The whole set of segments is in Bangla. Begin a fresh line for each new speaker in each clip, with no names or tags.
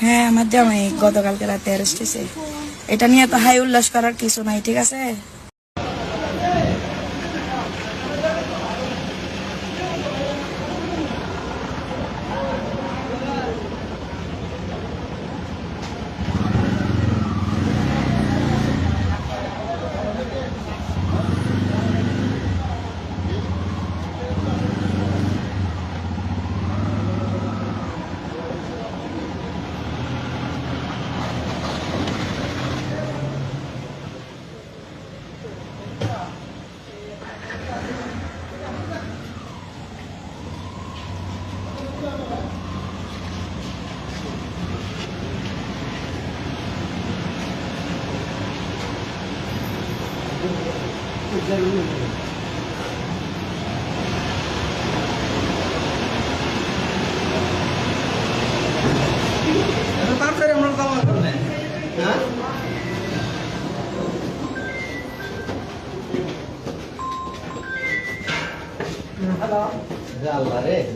হ্যাঁ, আমার জামাই গতকালকে রাতে অ্যারেস্ট হয়েছে। এটা নিয়ে তো হাই উল্লাস করার কিছু নাই, ঠিক আছে?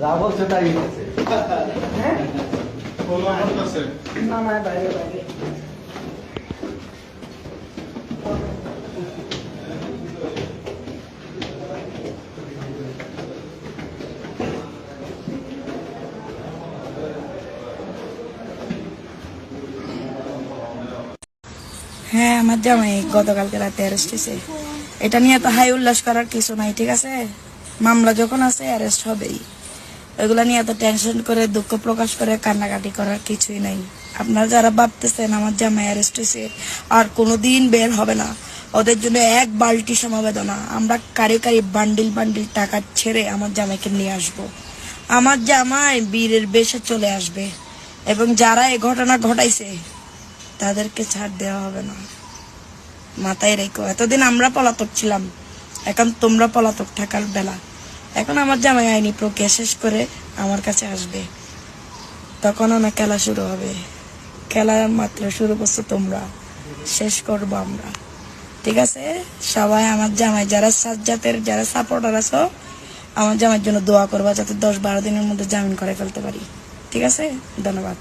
যা বলছে তাই হচ্ছে।
হ্যাঁ, আমার জামাই গতকালকে রাতে অ্যারেস্ট হয়েছে। এটা নিয়ে তো হাই উল্লাস করার কিছু নাই, ঠিক আছে? মামলা যখন আছে অ্যারেস্ট হবেই। এগুলা নিয়ে এত টেনশন করে দুঃখ প্রকাশ করে কান্নাকাটি করার কিছুই নাই। আপনারা যারা ভাবতেছেন আমার জামাই অ্যারেস্ট হয়েছে আর কোনোদিন বের হবে না, ওদের জন্য এক বালতি সমবেদনা। আমরা কারি কারি বান্ডিল বান্ডিল টাকা ছেড়ে আমার জামাইকে নিয়ে আসব। আমার জামাই বীরের বেশে চলে আসবে এবং যারা এই ঘটনা ঘটাইছে তাদেরকে ছাড় দেওয়া হবে না। মাথায় রেখো, এতদিন আমরা পলাতক ছিলাম, এখন তোমরা পলাতক থাকার বেলা। এখন আমার জামাই আইনি প্রক্রিয়া শেষ করে আমার কাছে আসবে, তখনও না খেলা শুরু হবে। খেলা মাত্র শুরু করছো তোমরা, শেষ করবো আমরা, ঠিক আছে? সবাই আমার জামাই যারা সাজ্জাতের যারা সাপোর্টার আছো, আমার জামাইয়ের জন্য দোয়া করবা যাতে 10-12 দিনের মধ্যে জামিন করে ফেলতে পারি, ঠিক আছে? ধন্যবাদ।